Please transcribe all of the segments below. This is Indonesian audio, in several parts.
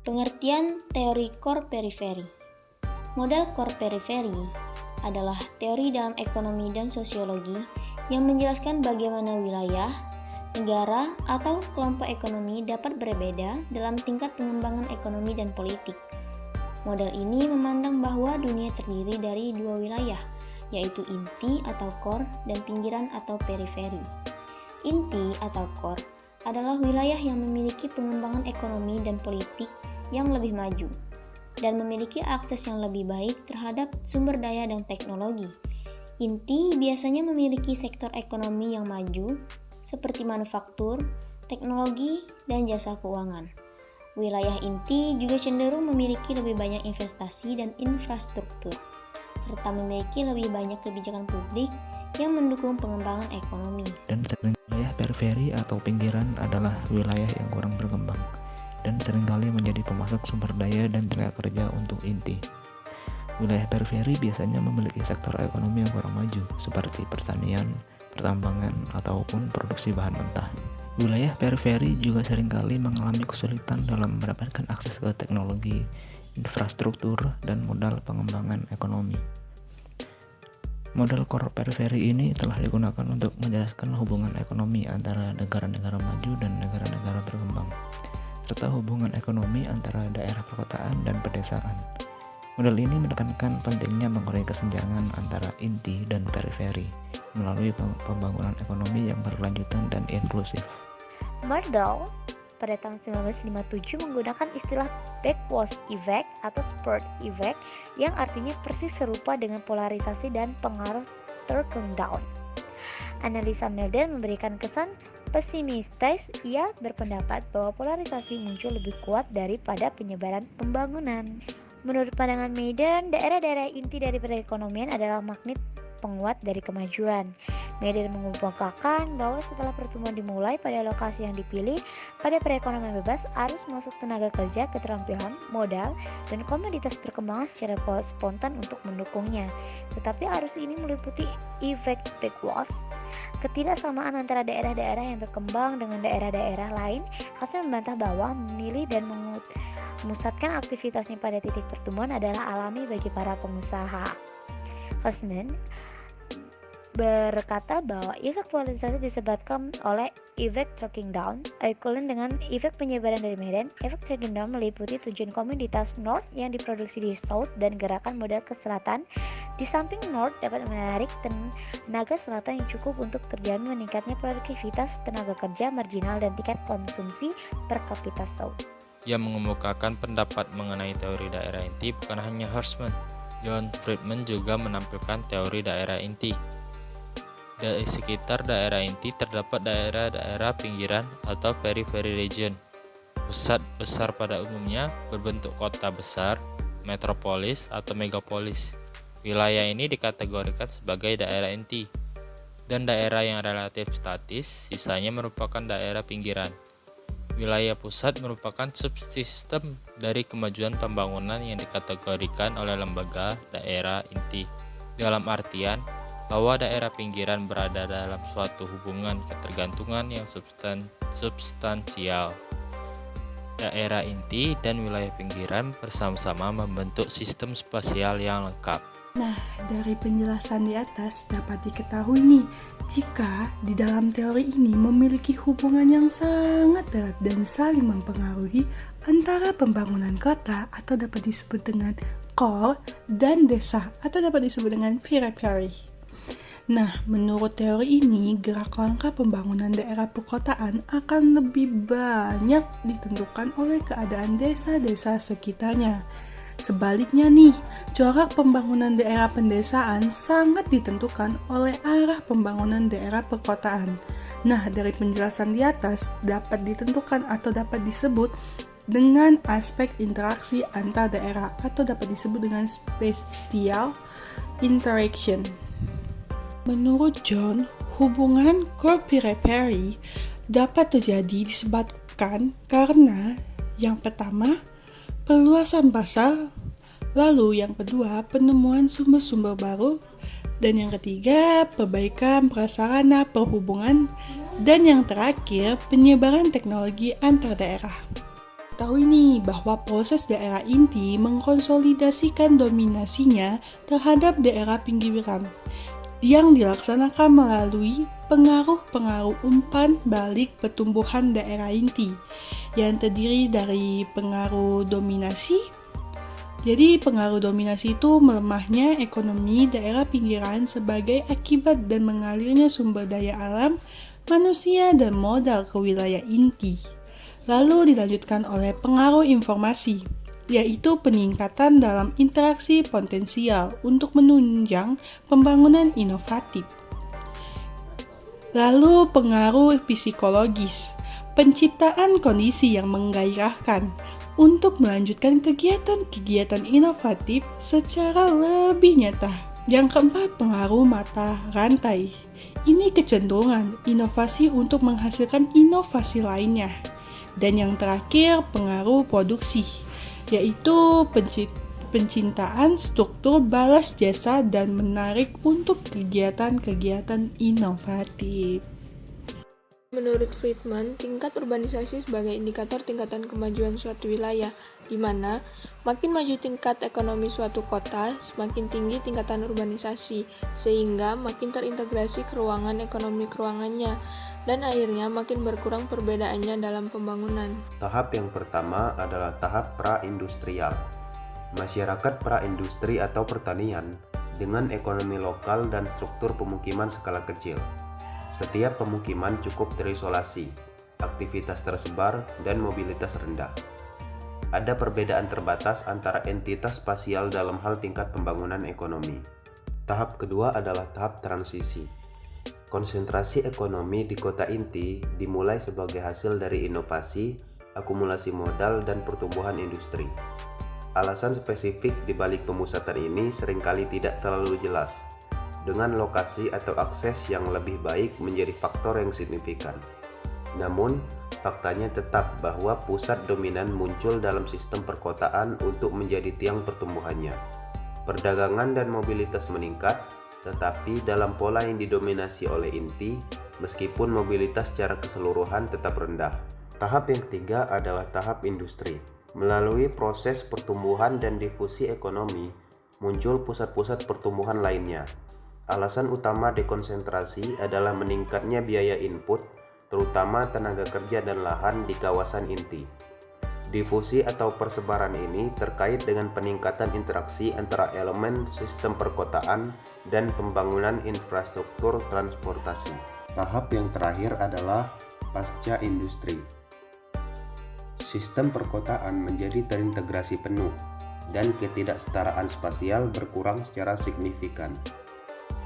Pengertian teori core periphery. Model core periphery adalah teori dalam ekonomi dan sosiologi yang menjelaskan bagaimana wilayah, negara, atau kelompok ekonomi dapat berbeda dalam tingkat pengembangan ekonomi dan politik. Model ini memandang bahwa dunia terdiri dari dua wilayah, yaitu inti atau core dan pinggiran atau periferi. Inti atau core adalah wilayah yang memiliki pengembangan ekonomi dan politik yang lebih maju dan memiliki akses yang lebih baik terhadap sumber daya dan teknologi. Inti biasanya memiliki sektor ekonomi yang maju seperti manufaktur, teknologi, dan jasa keuangan. Wilayah inti juga cenderung memiliki lebih banyak investasi dan infrastruktur, serta memiliki lebih banyak kebijakan publik yang mendukung pengembangan ekonomi. Dan wilayah periferi atau pinggiran adalah wilayah yang kurang berkembang dan seringkali menjadi pemasok sumber daya dan tenaga kerja untuk inti. Wilayah periferi biasanya memiliki sektor ekonomi yang kurang maju, seperti pertanian, pertambangan, ataupun produksi bahan mentah. Wilayah periferi juga seringkali mengalami kesulitan dalam mendapatkan akses ke teknologi, infrastruktur, dan modal pengembangan ekonomi. Model core periferi ini telah digunakan untuk menjelaskan hubungan ekonomi antara negara-negara maju dan negara-negara berkembang, serta hubungan ekonomi antara daerah perkotaan dan pedesaan. Model ini menekankan pentingnya mengurangi kesenjangan antara inti dan periferi melalui pembangunan ekonomi yang berkelanjutan dan inklusif. Murdoch pada tahun 1957 menggunakan istilah backwash effect atau spurt effect yang artinya persis serupa dengan polarisasi dan pengaruh trickle down. Analisa Melden memberikan kesan pesimistis. Ia berpendapat bahwa polarisasi muncul lebih kuat daripada penyebaran pembangunan. Menurut pandangan Meiden, daerah-daerah inti dari perekonomian adalah magnet penguat dari kemajuan. Meiden mengemukakan bahwa setelah pertumbuhan dimulai pada lokasi yang dipilih, pada perekonomian bebas, arus masuk tenaga kerja, keterampilan, modal, dan komoditas berkembang secara spontan untuk mendukungnya. Tetapi arus ini meliputi efek backwash, ketidaksamaan antara daerah-daerah yang berkembang dengan daerah-daerah lain. Hasil membantah bahwa memilih dan memusatkan aktivitasnya pada titik pertumbuhan adalah alami bagi para pengusaha. Husman berkata bahwa efek polarisasi disebabkan oleh efek trickling down, ekuivalen dengan efek penyebaran dari Meiden. Efek trickling down meliputi tujuan komoditas North yang diproduksi di South dan gerakan modal ke selatan. Di samping North dapat menarik tenaga selatan yang cukup untuk terjamin meningkatnya produktivitas tenaga kerja marginal dan tingkat konsumsi per kapita South. Yang mengemukakan pendapat mengenai teori daerah inti bukan hanya Husman. John Friedman juga menampilkan teori daerah inti. Di sekitar daerah inti terdapat daerah-daerah pinggiran atau periphery region. Pusat besar pada umumnya berbentuk kota besar, metropolis atau megapolis. Wilayah ini dikategorikan sebagai daerah inti. Dan daerah yang relatif statis, sisanya merupakan daerah pinggiran. Wilayah pusat merupakan subsistem dari kemajuan pembangunan yang dikategorikan oleh lembaga daerah inti. Dalam artian bahwa daerah pinggiran berada dalam suatu hubungan ketergantungan yang substansial. Daerah inti dan wilayah pinggiran bersama-sama membentuk sistem spasial yang lengkap. Nah, dari penjelasan di atas dapat diketahui nih, jika di dalam teori ini memiliki hubungan yang sangat erat dan saling mempengaruhi antara pembangunan kota atau dapat disebut dengan core dan desa atau dapat disebut dengan periphery. Nah, menurut teori ini, gerak langkah pembangunan daerah perkotaan akan lebih banyak ditentukan oleh keadaan desa-desa sekitarnya. Sebaliknya nih, corak pembangunan daerah pedesaan sangat ditentukan oleh arah pembangunan daerah perkotaan. Nah, dari penjelasan di atas dapat ditentukan atau dapat disebut dengan aspek interaksi antar daerah atau dapat disebut dengan spatial interaction. Menurut John, hubungan core-periphery dapat terjadi disebabkan karena yang pertama, perluasan pasar, lalu yang kedua, penemuan sumber-sumber baru, dan yang ketiga, perbaikan prasarana perhubungan, dan yang terakhir, penyebaran teknologi antar daerah. ketahui nih bahwa proses daerah inti mengkonsolidasikan dominasinya terhadap daerah pinggiran yang dilaksanakan melalui pengaruh-pengaruh umpan balik pertumbuhan daerah inti yang terdiri dari pengaruh dominasi. Jadi pengaruh dominasi itu melemahnya ekonomi daerah pinggiran sebagai akibat dan mengalirnya sumber daya alam, manusia, dan modal ke wilayah inti. Lalu dilanjutkan oleh pengaruh informasi, yaitu peningkatan dalam interaksi potensial untuk menunjang pembangunan inovatif. Lalu pengaruh psikologis, penciptaan kondisi yang menggairahkan untuk melanjutkan kegiatan-kegiatan inovatif secara lebih nyata. Yang keempat, pengaruh mata rantai. Ini kecenderungan inovasi untuk menghasilkan inovasi lainnya. Dan yang terakhir, pengaruh produksi, yaitu pencintaan struktur balas jasa dan menarik untuk kegiatan-kegiatan inovatif. Menurut Friedman, tingkat urbanisasi sebagai indikator tingkatan kemajuan suatu wilayah, di mana makin maju tingkat ekonomi suatu kota, semakin tinggi tingkatan urbanisasi, sehingga makin terintegrasi keruangan ekonomi keruangannya, dan akhirnya makin berkurang perbedaannya dalam pembangunan. Tahap yang pertama adalah tahap pra-industrial. Masyarakat pra-industri atau pertanian dengan ekonomi lokal dan struktur pemukiman skala kecil. Setiap pemukiman cukup terisolasi, aktivitas tersebar, dan mobilitas rendah. Ada perbedaan terbatas antara entitas spasial dalam hal tingkat pembangunan ekonomi. Tahap kedua adalah tahap transisi. Konsentrasi ekonomi di kota inti dimulai sebagai hasil dari inovasi, akumulasi modal, dan pertumbuhan industri. Alasan spesifik di balik pemusatan ini seringkali tidak terlalu jelas, dengan lokasi atau akses yang lebih baik menjadi faktor yang signifikan. Namun, faktanya tetap bahwa pusat dominan muncul dalam sistem perkotaan untuk menjadi tiang pertumbuhannya. Perdagangan dan mobilitas meningkat, tetapi dalam pola yang didominasi oleh inti, meskipun mobilitas secara keseluruhan tetap rendah. Tahap yang ketiga adalah tahap industri. Melalui proses pertumbuhan dan difusi ekonomi, muncul pusat-pusat pertumbuhan lainnya. Alasan utama dekonsentrasi adalah meningkatnya biaya input, terutama tenaga kerja dan lahan di kawasan inti. Difusi atau persebaran ini terkait dengan peningkatan interaksi antara elemen sistem perkotaan dan pembangunan infrastruktur transportasi. Tahap yang terakhir adalah pasca industri. Sistem perkotaan menjadi terintegrasi penuh dan ketidaksetaraan spasial berkurang secara signifikan.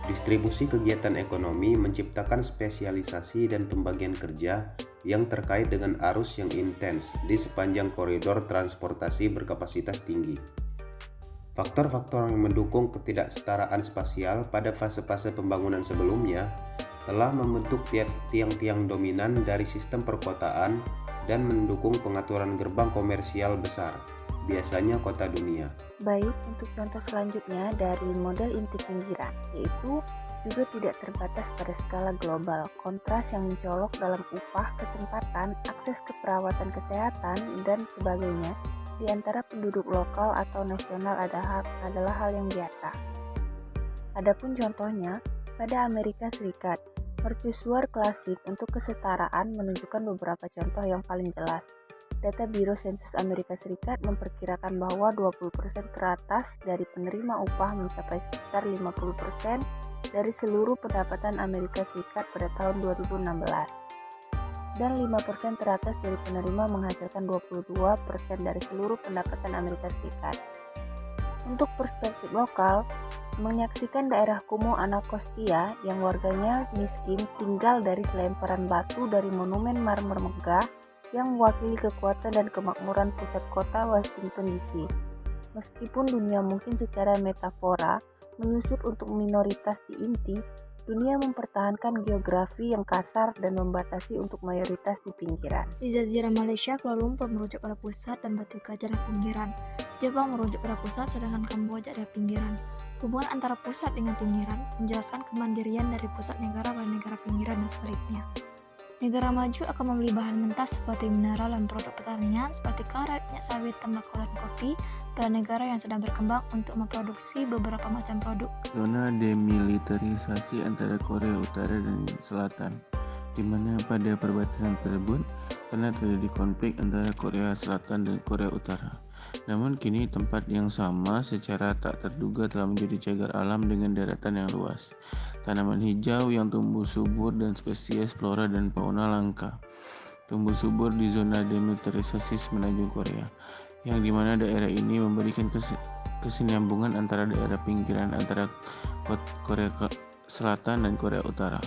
Distribusi kegiatan ekonomi menciptakan spesialisasi dan pembagian kerja yang terkait dengan arus yang intens di sepanjang koridor transportasi berkapasitas tinggi. Faktor-faktor yang mendukung ketidaksetaraan spasial pada fase-fase pembangunan sebelumnya telah membentuk tiang-tiang dominan dari sistem perkotaan dan mendukung pengaturan gerbang komersial besar, biasanya kota dunia. Baik, untuk contoh selanjutnya dari model inti pinggiran, yaitu juga tidak terbatas pada skala global. Kontras yang mencolok dalam upah, kesempatan, akses ke perawatan kesehatan, dan sebagainya di antara penduduk lokal atau nasional adalah hal yang biasa. Adapun contohnya, pada Amerika Serikat, mercusuar klasik untuk kesetaraan menunjukkan beberapa contoh yang paling jelas. Data Biro Sensus Amerika Serikat memperkirakan bahwa 20% teratas dari penerima upah mencapai sekitar 50% dari seluruh pendapatan Amerika Serikat pada tahun 2016. Dan 5% teratas dari penerima menghasilkan 22% dari seluruh pendapatan Amerika Serikat. Untuk perspektif lokal, menyaksikan daerah kumuh Anacostia yang warganya miskin tinggal dari selemparan batu dari monumen marmer megah yang mewakili kekuatan dan kemakmuran pusat kota Washington DC. Meskipun dunia mungkin secara metafora menyusut untuk minoritas di inti, dunia mempertahankan geografi yang kasar dan membatasi untuk mayoritas di pinggiran. Di Jazirah Malaysia, Kuala Lumpur merujuk pada pusat dan Batu Kaca adalah pinggiran. Jepang merujuk pada pusat sedangkan Kamboja adalah pinggiran. Hubungan antara pusat dengan pinggiran menjelaskan kemandirian dari pusat negara pada negara pinggiran dan sebaliknya. Negara maju akan membeli bahan mentah seperti mineral dan produk pertanian seperti karet, minyak sawit, tembakau, dan kopi pada negara yang sedang berkembang untuk memproduksi beberapa macam produk. Zona demilitarisasi antara Korea Utara dan Selatan, di mana pada perbatasan tersebut pernah terjadi konflik antara Korea Selatan dan Korea Utara. Namun kini tempat yang sama secara tak terduga telah menjadi cagar alam dengan daratan yang luas, tanaman hijau yang tumbuh subur dan spesies flora dan fauna langka tumbuh subur di zona demilitarisasi semenanjung Korea, yang dimana daerah ini memberikan kesinambungan antara daerah pinggiran antara Korea Selatan dan Korea Utara.